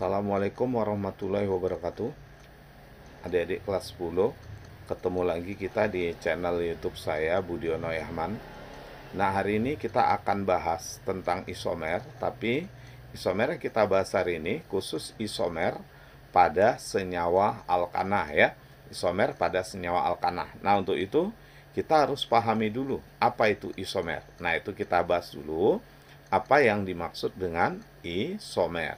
Assalamualaikum warahmatullahi wabarakatuh. Adik-adik kelas 10, ketemu lagi kita di channel YouTube saya, Budiono Yahman. Nah, hari ini kita akan bahas tentang isomer, tapi isomer yang kita bahas hari ini khusus isomer pada senyawa alkanah ya. Isomer pada senyawa alkanah. Nah, untuk itu kita harus pahami dulu apa itu isomer. Nah, itu kita bahas dulu apa yang dimaksud dengan isomer.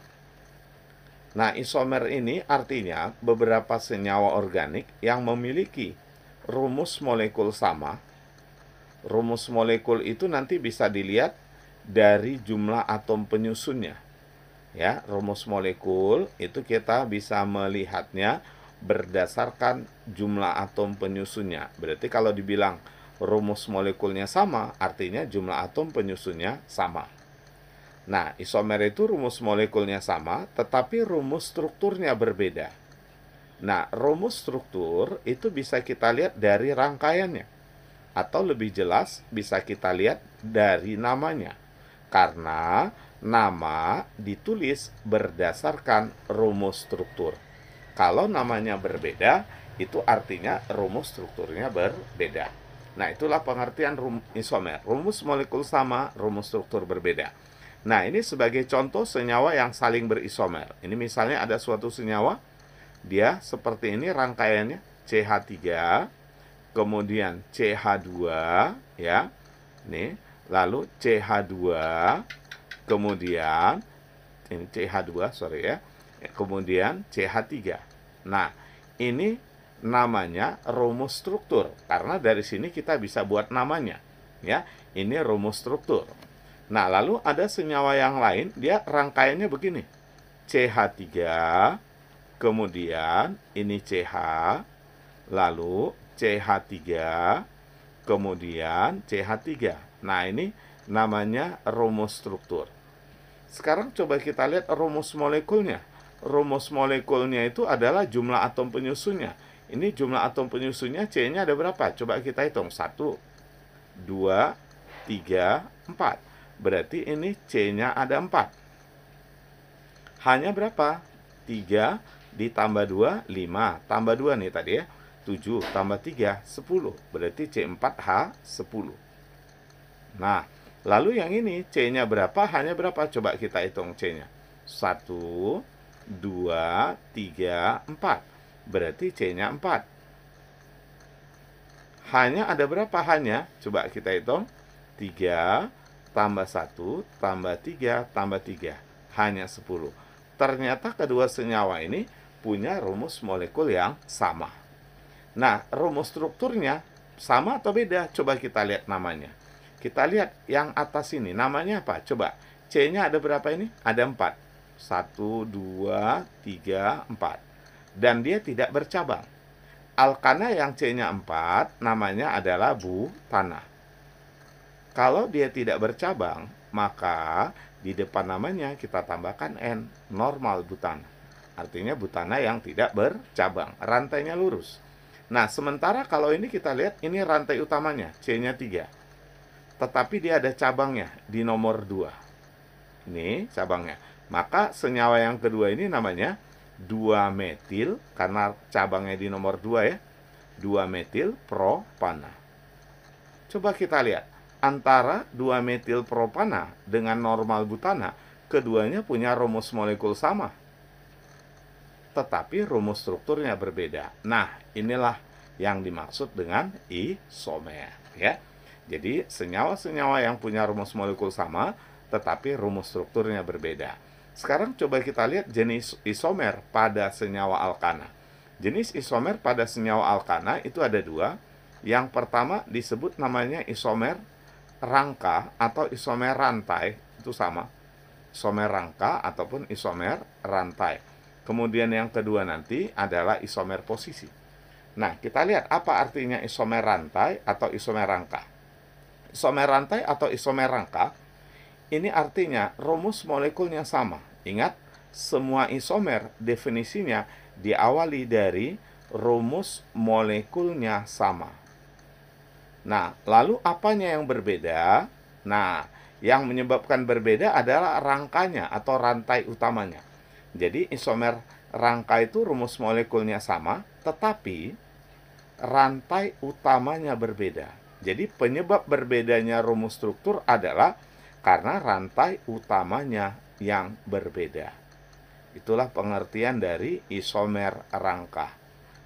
Nah, isomer ini artinya beberapa senyawa organik yang memiliki rumus molekul sama. Rumus molekul itu nanti bisa dilihat dari jumlah atom penyusunnya. Ya, rumus molekul itu kita bisa melihatnya berdasarkan jumlah atom penyusunnya. Berarti kalau dibilang rumus molekulnya sama, artinya jumlah atom penyusunnya sama. Nah, isomer itu rumus molekulnya sama, tetapi rumus strukturnya berbeda. Nah, rumus struktur itu bisa kita lihat dari rangkaiannya. Atau lebih jelas, bisa kita lihat dari namanya. Karena nama ditulis berdasarkan rumus struktur. Kalau namanya berbeda, itu artinya rumus strukturnya berbeda. Nah, itulah pengertian isomer. Rumus molekul sama, rumus struktur berbeda. Nah, ini sebagai contoh senyawa yang saling berisomer. Ini misalnya ada suatu senyawa, dia seperti ini rangkaiannya, CH3, kemudian CH2, ya. Nih, lalu CH2, kemudian ini CH2, sorry ya. Kemudian CH3. Nah, ini namanya rumus struktur karena dari sini kita bisa buat namanya, ya. Ini rumus struktur. Nah, lalu ada senyawa yang lain, dia rangkaiannya begini. CH3, kemudian ini CH, lalu CH3, kemudian CH3. Nah, ini namanya rumus struktur. Sekarang coba kita lihat rumus molekulnya. Rumus molekulnya itu adalah jumlah atom penyusunnya. Ini jumlah atom penyusunnya, C-nya ada berapa? Coba kita hitung. 1, 2, 3, 4. Berarti ini C-nya ada 4. Hanya berapa? 3 ditambah 2, 5. Tambah 2 nih tadi ya. 7 tambah 3, 10. Berarti C4H10. Nah, lalu yang ini C-nya berapa? Hanya berapa? Coba kita hitung C-nya. 1, 2, 3, 4. Berarti C-nya 4. Hanya ada berapa hanya? Coba kita hitung. 3 tambah 1 tambah 3 tambah 3. Hanya 10. Ternyata kedua senyawa ini punya rumus molekul yang sama. Nah, rumus strukturnya sama atau beda? Coba kita lihat namanya. Kita lihat yang atas ini, namanya apa? Coba, C-nya ada berapa ini? Ada 4. 1, 2, 3, 4. Dan dia tidak bercabang. Alkana yang C-nya 4, namanya adalah butana. Kalau dia tidak bercabang, maka di depan namanya kita tambahkan N, normal butana. Artinya butana yang tidak bercabang, rantainya lurus. Nah, sementara kalau ini kita lihat, ini rantai utamanya, C-nya 3. Tetapi dia ada cabangnya di nomor 2. Ini cabangnya. Maka senyawa yang kedua ini namanya 2-metil, karena cabangnya di nomor 2 ya. 2-metil propana. Coba kita lihat. Antara 2-metil propana dengan normal butana, keduanya punya rumus molekul sama. Tetapi rumus strukturnya berbeda. Nah, inilah yang dimaksud dengan isomer, ya. Jadi, senyawa-senyawa yang punya rumus molekul sama, tetapi rumus strukturnya berbeda. Sekarang coba kita lihat jenis isomer pada senyawa alkana. Jenis isomer pada senyawa alkana itu ada 2. Yang pertama disebut namanya isomer rangka atau isomer rantai, itu sama. Isomer rangka ataupun isomer rantai. Kemudian yang kedua nanti adalah isomer posisi. Nah, kita lihat apa artinya isomer rantai atau isomer rangka. Isomer rantai atau isomer rangka, ini artinya rumus molekulnya sama. Ingat, semua isomer definisinya diawali dari rumus molekulnya sama. Nah, lalu apanya yang berbeda? Nah, yang menyebabkan berbeda adalah rangkanya atau rantai utamanya. Jadi isomer rangka itu rumus molekulnya sama, tetapi rantai utamanya berbeda. Jadi penyebab berbedanya rumus struktur adalah karena rantai utamanya yang berbeda. Itulah pengertian dari isomer rangka.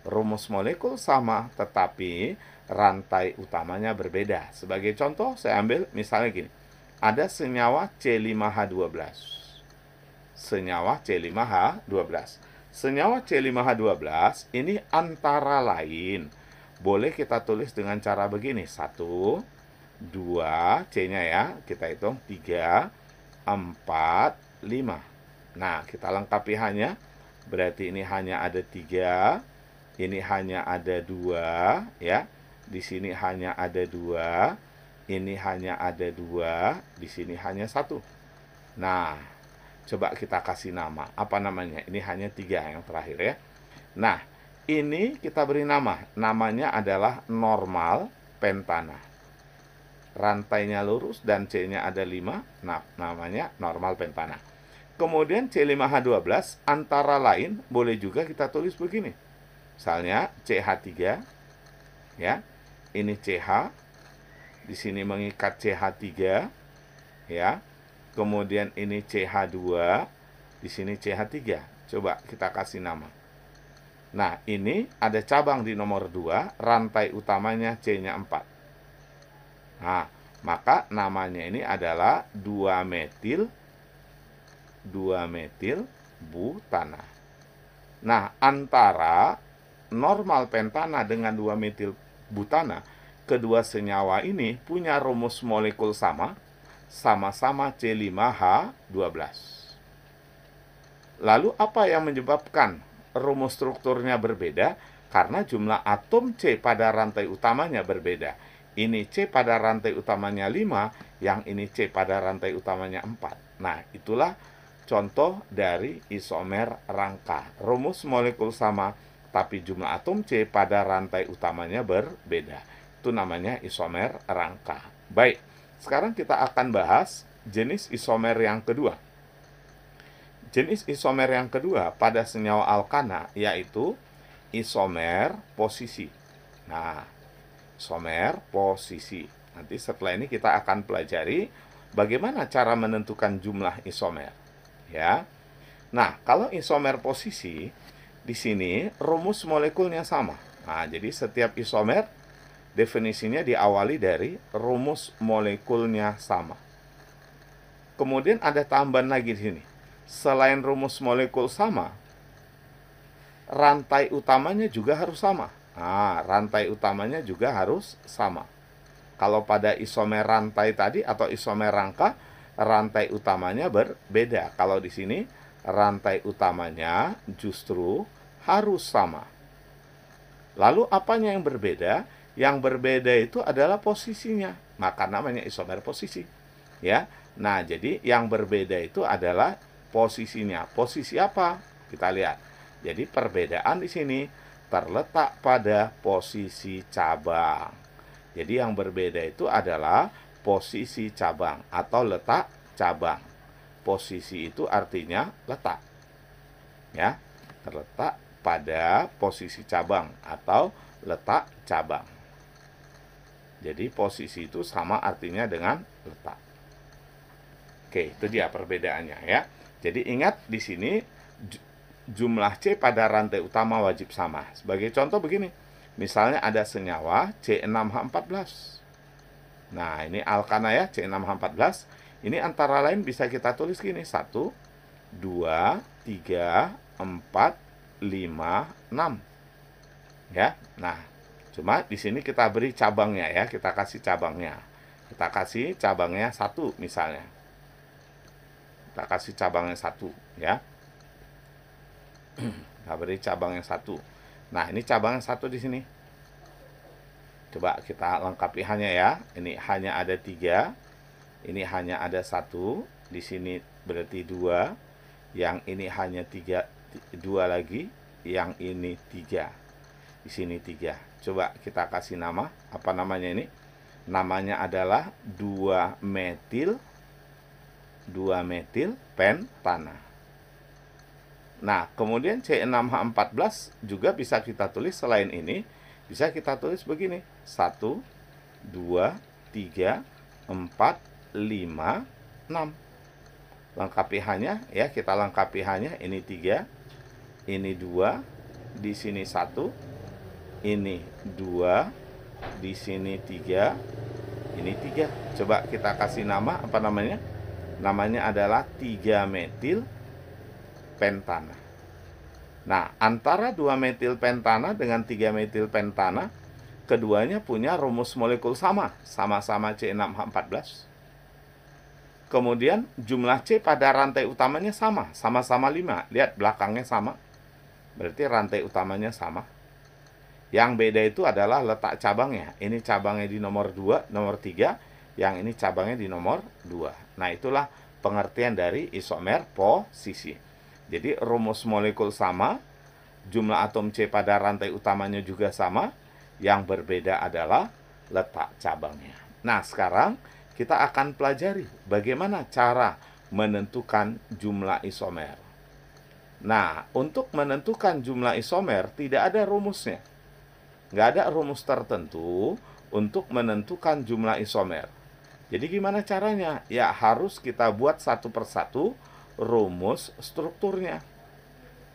Rumus molekul sama, tetapi rantai utamanya berbeda. Sebagai contoh, saya ambil misalnya gini. Ada senyawa C5H12. Senyawa C5H12. Senyawa C5H12 ini antara lain boleh kita tulis dengan cara begini. 1, 2, C-nya ya, kita hitung 3, 4, 5. Nah, kita lengkapi hanya, berarti ini hanya ada 3, ini hanya ada 2, ya. Di sini hanya ada 2, ini hanya ada 2, di sini hanya 1. Nah, coba kita kasih nama. Apa namanya? Ini hanya 3 yang terakhir ya. Nah, ini kita beri nama. Namanya adalah normal pentana. Rantainya lurus dan C-nya ada 5. Nah, namanya normal pentana. Kemudian C5H12 antara lain boleh juga kita tulis begini. Misalnya CH3 ya. Ini CH. Di sini mengikat CH3 ya. Kemudian ini CH2, di sini CH3. Coba kita kasih nama. Nah, ini ada cabang di nomor 2, rantai utamanya C-nya 4. Nah, maka namanya ini adalah 2-metil butana. Nah, antara normal pentana dengan 2-metil butana, kedua senyawa ini punya rumus molekul sama-sama C5H12. Lalu apa yang menyebabkan rumus strukturnya berbeda? Karena jumlah atom C pada rantai utamanya berbeda. Ini C pada rantai utamanya 5, yang ini C pada rantai utamanya 4. Nah, itulah contoh dari isomer rangka. Rumus molekul sama, tapi jumlah atom C pada rantai utamanya berbeda. Itu namanya isomer rangka. Baik, sekarang kita akan bahas jenis isomer yang kedua. Jenis isomer yang kedua pada senyawa alkana yaitu isomer posisi. Nah, isomer posisi. Nanti setelah ini kita akan pelajari bagaimana cara menentukan jumlah isomer. Ya. Nah, kalau isomer posisi, di sini rumus molekulnya sama. Nah, jadi setiap isomer definisinya diawali dari rumus molekulnya sama. Kemudian ada tambahan lagi di sini. Selain rumus molekul sama, rantai utamanya juga harus sama. Nah, rantai utamanya juga harus sama. Kalau pada isomer rantai tadi atau isomer rangka, rantai utamanya berbeda. Kalau di sini, rantai utamanya justru harus sama. Lalu apanya yang berbeda? Yang berbeda itu adalah posisinya. Maka namanya isomer posisi. Ya. Nah, jadi yang berbeda itu adalah posisinya. Posisi apa? Kita lihat. Jadi perbedaan di sini terletak pada posisi cabang. Jadi yang berbeda itu adalah posisi cabang atau letak cabang. Posisi itu artinya letak. Ya, terletak pada posisi cabang atau letak cabang. Jadi posisi itu sama artinya dengan letak. Oke, itu dia perbedaannya ya. Jadi ingat di sini jumlah C pada rantai utama wajib sama. Sebagai contoh begini. Misalnya ada senyawa C6H14. Nah, ini alkana ya, C6H14. Ini antara lain bisa kita tulis gini. 1, 2, 3, 4, 5, 6. Ya. Nah, cuma di sini kita beri cabangnya ya, kita kasih cabangnya. Kita kasih cabangnya 1 misalnya. Kita kasih cabangnya 1 ya. Kita beri cabangnya 1. Nah, ini cabangnya 1 di sini. Coba kita lengkapi hanya ya. Ini hanya ada 3. Ini hanya ada 1. Di sini berarti 2. Yang ini hanya 3, 2 lagi. Yang ini 3. Di sini 3. Coba kita kasih nama. Apa namanya ini? Namanya adalah 2-metil pentana. Nah, kemudian C6H14 juga bisa kita tulis selain ini, bisa kita tulis begini. 1, 2, 3, 4, 5, 6. Lengkapi H-nya ya, kita lengkapi H-nya. Ini 3, ini 2, di sini 1, ini 2, di sini 3, ini 3. Coba kita kasih nama, apa namanya? Namanya adalah 3 metil pentana. Nah, antara 2 metil pentana dengan 3 metil pentana, keduanya punya rumus molekul sama, sama-sama C6H14. Kemudian jumlah C pada rantai utamanya sama, sama-sama 5. Lihat belakangnya sama, berarti rantai utamanya sama. Yang beda itu adalah letak cabangnya. Ini cabangnya di nomor 2, nomor 3, yang ini cabangnya di nomor 2. Nah, itulah pengertian dari isomer posisi. Jadi rumus molekul sama, jumlah atom C pada rantai utamanya juga sama, yang berbeda adalah letak cabangnya. Nah, sekarang kita akan pelajari bagaimana cara menentukan jumlah isomer. Nah, untuk menentukan jumlah isomer tidak ada rumusnya. Nggak ada rumus tertentu untuk menentukan jumlah isomer. Jadi gimana caranya? Ya harus kita buat satu persatu rumus strukturnya.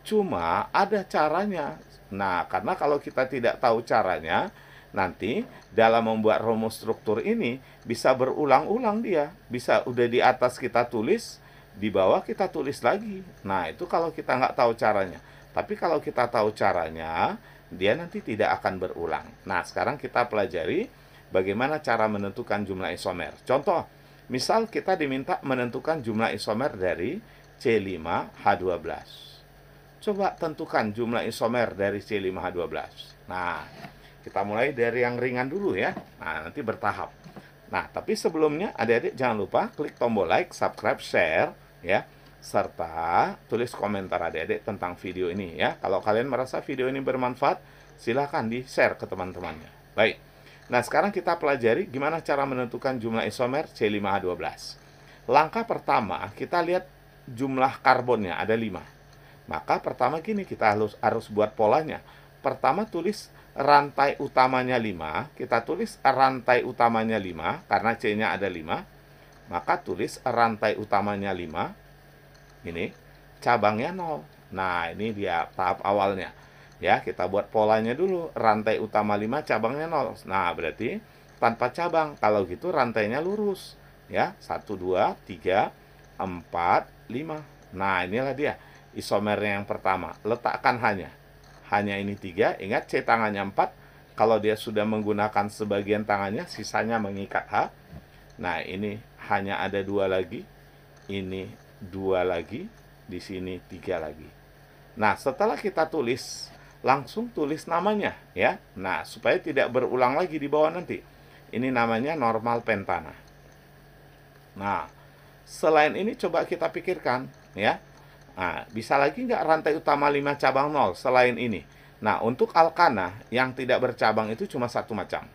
Cuma ada caranya. Nah, karena kalau kita tidak tahu caranya, nanti dalam membuat rumus struktur ini bisa berulang-ulang dia. Bisa udah di atas kita tulis, di bawah kita tulis lagi. Nah, itu kalau kita nggak tahu caranya. Tapi kalau kita tahu caranya, dia nanti tidak akan berulang. Nah, sekarang kita pelajari bagaimana cara menentukan jumlah isomer. Contoh, misal kita diminta menentukan jumlah isomer dari C5H12. Coba tentukan jumlah isomer dari C5H12. Nah, kita mulai dari yang ringan dulu ya. Nah, nanti bertahap. Nah, tapi sebelumnya adik-adik jangan lupa klik tombol like, subscribe, share ya, serta tulis komentar adik-adik tentang video ini ya. Kalau kalian merasa video ini bermanfaat, silahkan di-share ke teman-temannya. Baik. Nah, sekarang kita pelajari gimana cara menentukan jumlah isomer C5H12. Langkah pertama, kita lihat jumlah karbonnya ada 5. Maka pertama gini, kita harus buat polanya. Pertama tulis rantai utamanya 5. Kita tulis rantai utamanya 5 karena C-nya ada 5. Maka tulis rantai utamanya 5. Ini cabangnya 0. Nah, ini dia tahap awalnya. Ya, kita buat polanya dulu. Rantai utama 5, cabangnya 0. Nah, berarti tanpa cabang. Kalau gitu rantainya lurus. Ya, 1, 2, 3, 4, 5. Nah, inilah dia isomernya yang pertama. Letakkan hanya ini 3. Ingat C tangannya 4. Kalau dia sudah menggunakan sebagian tangannya, sisanya mengikat H. Nah, ini hanya ada 2 lagi. Ini 2 lagi. Di sini 3 lagi. Nah, setelah kita tulis, langsung tulis namanya ya. Nah, supaya tidak berulang lagi di bawah nanti. Ini namanya normal pentana. Nah, selain ini coba kita pikirkan ya. Nah, bisa lagi nggak rantai utama 5 cabang 0 selain ini? Nah, untuk alkana yang tidak bercabang itu cuma satu macam.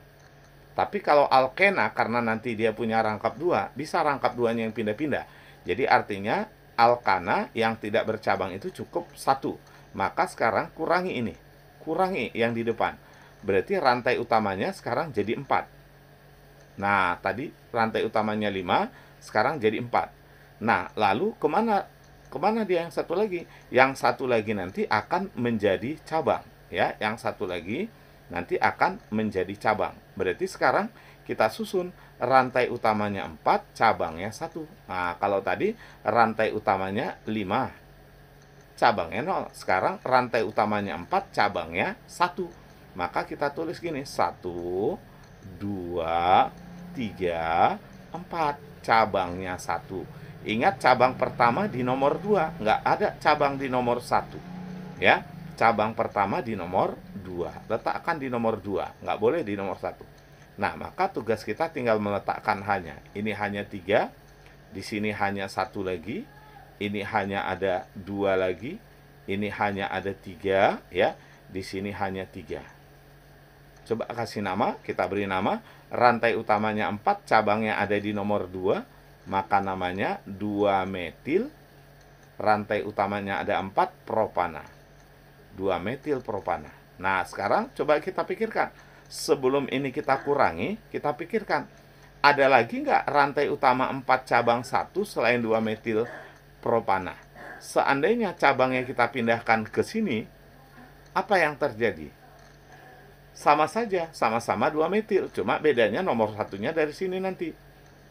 Tapi kalau alkena, karena nanti dia punya rangkap 2, bisa rangkap 2-nya yang pindah-pindah. Jadi artinya alkana yang tidak bercabang itu cukup 1. Maka sekarang kurangi ini. Kurangi yang di depan. Berarti rantai utamanya sekarang jadi 4. Nah, tadi rantai utamanya 5, sekarang jadi 4. Nah, lalu kemana dia yang satu lagi? Yang satu lagi nanti akan menjadi cabang ya. Yang satu lagi nanti akan menjadi cabang. Berarti sekarang kita susun rantai utamanya 4, cabangnya 1. Nah, kalau tadi rantai utamanya 5, cabangnya 0. Sekarang rantai utamanya 4, cabangnya 1. Maka kita tulis gini, 1, 2, 3, 4. Cabangnya 1. Ingat cabang pertama di nomor 2, nggak ada cabang di nomor 1. Ya, cabang pertama di nomor 2. Letakkan di nomor 2, nggak boleh di nomor 1. Nah, maka tugas kita tinggal meletakkan hanya. Ini hanya 3, di sini hanya 1 lagi, ini hanya ada 2 lagi, ini hanya ada 3, ya, di sini hanya 3. Coba kasih nama, kita beri nama, rantai utamanya 4, cabangnya ada di nomor 2, maka namanya 2 metil rantai utamanya ada 4 propana, 2 metil propana. Nah, sekarang coba kita pikirkan. Sebelum ini kita kurangi, kita pikirkan, ada lagi nggak rantai utama 4 cabang 1 selain 2 metil propana? Seandainya cabangnya kita pindahkan ke sini, apa yang terjadi? Sama saja, sama-sama 2 metil, cuma bedanya nomor satunya dari sini nanti.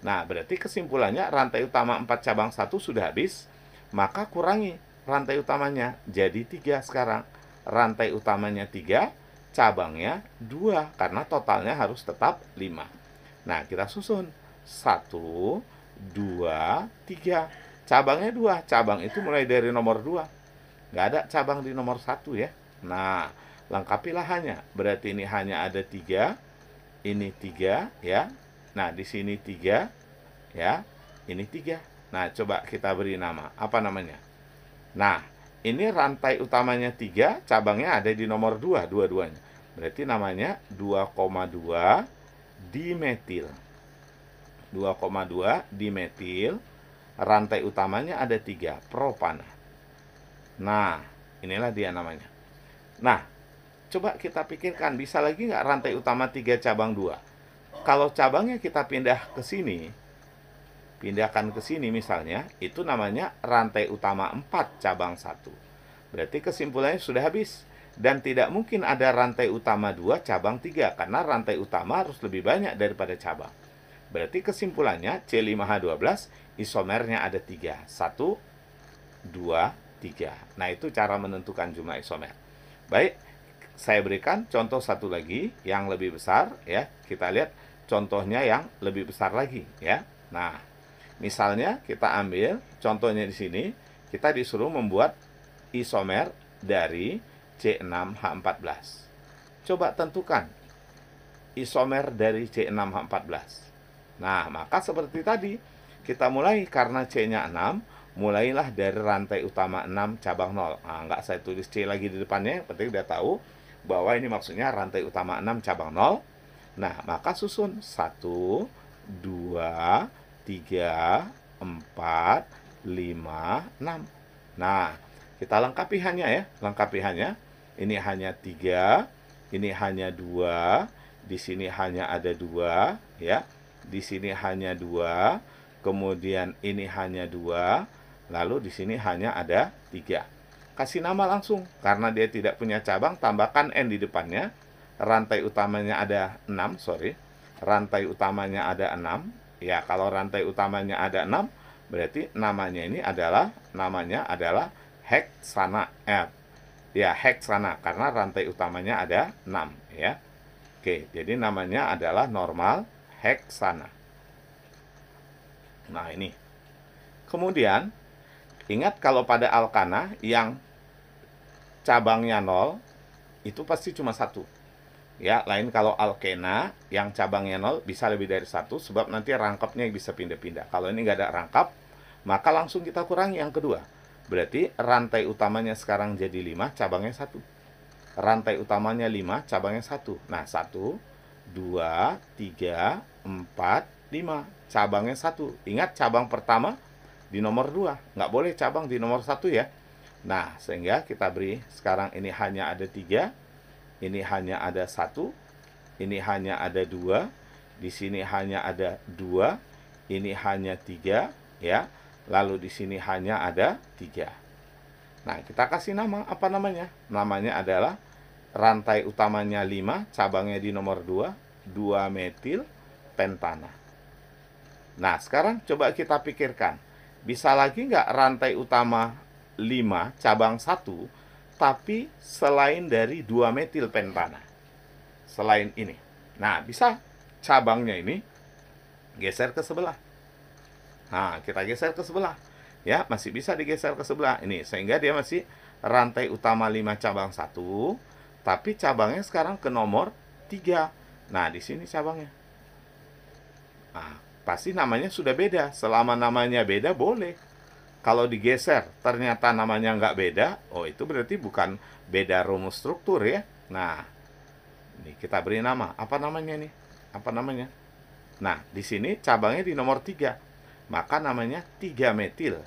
Nah, berarti kesimpulannya rantai utama 4 cabang 1 sudah habis, maka kurangi rantai utamanya jadi 3 sekarang. Rantai utamanya 3, cabangnya 2, karena totalnya harus tetap 5. Nah, kita susun 1, 2, 3. Cabangnya 2, cabang itu mulai dari nomor 2. Nggak ada cabang di nomor 1 ya. Nah, lengkapilah hanya. Berarti ini hanya ada 3, ini 3 ya. Nah, di sini 3 ya, ini 3. Nah, coba kita beri nama. Apa namanya? Nah, ini rantai utamanya 3, cabangnya ada di nomor 2, dua-duanya. Berarti namanya 2,2 dimetil. 2,2 dimetil, rantai utamanya ada 3, propana. Nah, inilah dia namanya. Nah, coba kita pikirkan, bisa lagi nggak rantai utama 3 cabang 2? Kalau cabangnya kita pindahkan ke sini misalnya, itu namanya rantai utama 4 cabang 1. Berarti kesimpulannya sudah habis. Dan tidak mungkin ada rantai utama 2 cabang 3, karena rantai utama harus lebih banyak daripada cabang. Berarti kesimpulannya C5H12 isomernya ada 3. 1, 2, 3. Nah, itu cara menentukan jumlah isomer. Baik, saya berikan contoh satu lagi yang lebih besar ya. Kita lihat contohnya yang lebih besar lagi ya. Nah, misalnya kita ambil contohnya di sini, kita disuruh membuat isomer dari C6H14. Coba tentukan isomer dari C6H14. Nah, maka seperti tadi, kita mulai karena C-nya 6, mulailah dari rantai utama 6 cabang 0. Nah, nggak saya tulis C lagi di depannya, yang penting udah tahu bahwa ini maksudnya rantai utama 6 cabang 0. Nah, maka susun 1, 2, 3, 4, 5, 6. Nah, kita lengkapi hanya ya, lengkapi hanya. Ini hanya 3, ini hanya 2, di sini hanya ada 2 ya. Di sini hanya 2, kemudian ini hanya 2, lalu di sini hanya ada 3. Kasih nama langsung, karena dia tidak punya cabang, tambahkan N di depannya. Rantai utamanya ada 6, rantai utamanya ada 6. Ya, kalau rantai utamanya ada 6, berarti namanya adalah heksana. Ya, heksana, karena rantai utamanya ada 6 ya. Oke, jadi namanya adalah normal heksana. Nah, ini. Kemudian, ingat kalau pada alkana yang cabangnya 0, itu pasti cuma 1. Ya, lain kalau alkena yang cabangnya 0 bisa lebih dari 1, sebab nanti rangkapnya bisa pindah-pindah. Kalau ini nggak ada rangkap, maka langsung kita kurangi yang kedua. Berarti rantai utamanya sekarang jadi 5, cabangnya 1. Rantai utamanya 5, cabangnya 1. Nah, 1, 2, 3, 4, 5. Cabangnya 1. Ingat, cabang pertama di nomor 2. Nggak boleh cabang di nomor 1 ya. Nah, sehingga kita beri sekarang ini hanya ada 3, ini hanya ada 1, ini hanya ada 2, di sini hanya ada 2, ini hanya 3 ya. Lalu di sini hanya ada 3. Nah, kita kasih nama, apa namanya? Namanya adalah rantai utamanya 5, cabangnya di nomor 2, 2 metil pentana. Nah, sekarang coba kita pikirkan. Bisa lagi nggak rantai utama 5, cabang 1, tapi selain dari 2 metil pentana? Selain ini. Nah, bisa cabangnya ini geser ke sebelah. Nah, kita geser ke sebelah. Ya, masih bisa digeser ke sebelah. Ini, sehingga dia masih rantai utama 5 cabang 1, tapi cabangnya sekarang ke nomor 3. Nah, di sini cabangnya. Nah, pasti namanya sudah beda. Selama namanya beda, boleh. Kalau digeser, ternyata namanya nggak beda, oh itu berarti bukan beda rumus struktur ya. Nah, ini kita beri nama. Apa namanya nih? Apa namanya? Nah, di sini cabangnya di nomor 3. Maka namanya 3 metil.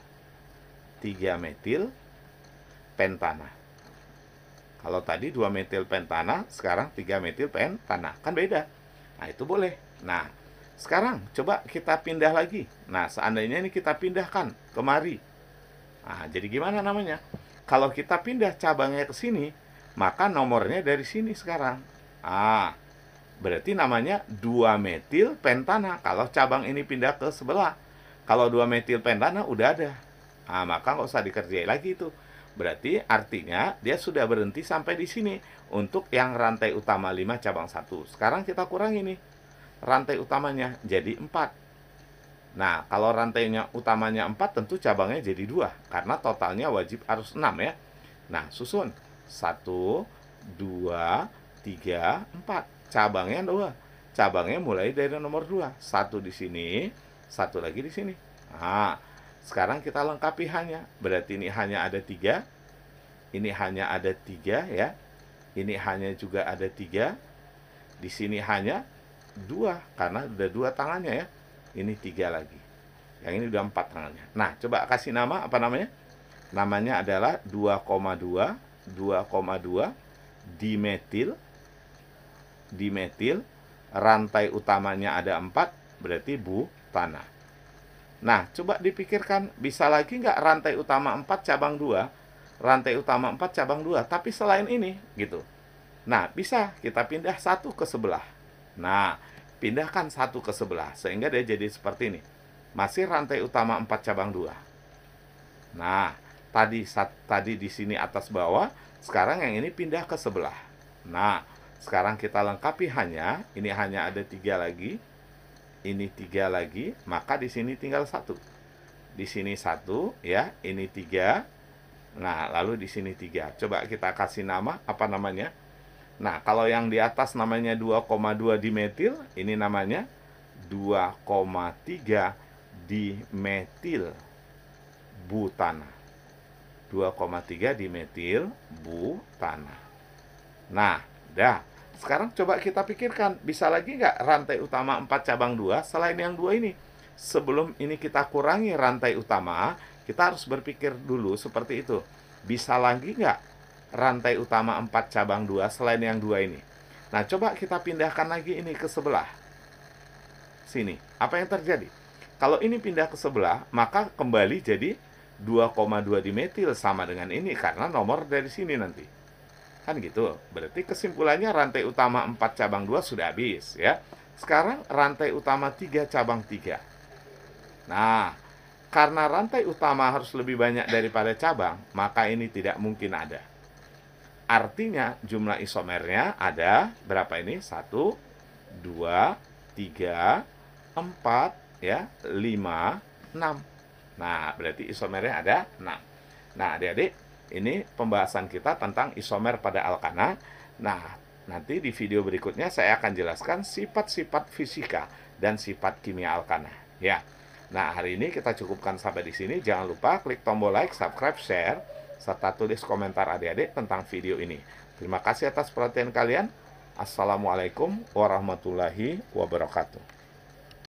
3 metil pentana. Kalau tadi 2 metil pentana, sekarang 3 metil pentana. Kan beda. Nah, itu boleh. Nah, sekarang coba kita pindah lagi. Nah, seandainya ini kita pindahkan kemari. Nah, jadi gimana namanya? Kalau kita pindah cabangnya ke sini, maka nomornya dari sini sekarang. Berarti namanya 2 metil pentana. Kalau cabang ini pindah ke sebelah. Kalau 2 metil pentana udah ada. Maka nggak usah dikerjain lagi itu. Berarti artinya dia sudah berhenti sampai di sini untuk yang rantai utama 5 cabang 1. Sekarang kita kurangi nih rantai utamanya jadi 4. Nah, kalau rantainya utamanya 4 tentu cabangnya jadi 2 karena totalnya wajib harus 6 ya. Nah, susun 1, 2, 3, 4. Cabangnya 2. Cabangnya mulai dari nomor 2. 1 di sini, 1 lagi di sini. Nah, sekarang kita lengkapi hanya. Berarti ini hanya ada 3. Ini hanya ada 3 ya. Ini hanya juga ada 3. Di sini hanya 2 karena udah 2 tangannya ya. Ini 3 lagi. Yang ini udah 4 tangannya. Nah, coba kasih nama, apa namanya? Namanya adalah 2,2 dimetil. Dimetil, rantai utamanya ada 4, berarti butana. Nah, coba dipikirkan, bisa lagi nggak rantai utama 4 cabang 2? Rantai utama 4 cabang 2, tapi selain ini, gitu. Nah, bisa kita pindah satu ke sebelah. Nah, pindahkan satu ke sebelah, sehingga dia jadi seperti ini. Masih rantai utama 4 cabang 2. Nah, tadi di sini atas bawah, sekarang yang ini pindah ke sebelah. Nah, sekarang kita lengkapi hanya, ini hanya ada 3 lagi, ini 3 lagi, maka di sini tinggal 1. Di sini 1 ya, ini 3. Nah, lalu di sini 3. Coba kita kasih nama, apa namanya? Nah, kalau yang di atas namanya 2,2 dimetil, ini namanya 2,3 dimetil butana. 2,3 dimetil butana. Nah, dah. Sekarang coba kita pikirkan, bisa lagi nggak rantai utama 4 cabang 2 selain yang 2 ini? Sebelum ini kita kurangi rantai utama, kita harus berpikir dulu seperti itu. Bisa lagi nggak rantai utama 4 cabang 2 selain yang 2 ini? Nah, coba kita pindahkan lagi ini ke sebelah. Sini. Apa yang terjadi? Kalau ini pindah ke sebelah, maka kembali jadi 2,2 dimetil sama dengan ini karena nomor dari sini nanti. Kan gitu. Berarti kesimpulannya rantai utama 4 cabang 2 sudah habis ya. Sekarang rantai utama 3 cabang 3. Nah, karena rantai utama harus lebih banyak daripada cabang, maka ini tidak mungkin ada. Artinya jumlah isomernya ada berapa ini? 1, 2, 3, 4, ya, 5, 6. Nah, berarti isomernya ada 6. Nah, adik-adik, ini pembahasan kita tentang isomer pada alkana. Nah, nanti di video berikutnya saya akan jelaskan sifat-sifat fisika dan sifat kimia alkana. Ya. Nah, hari ini kita cukupkan sampai di sini. Jangan lupa klik tombol like, subscribe, share, serta tulis komentar adik-adik tentang video ini. Terima kasih atas perhatian kalian. Assalamualaikum warahmatullahi wabarakatuh.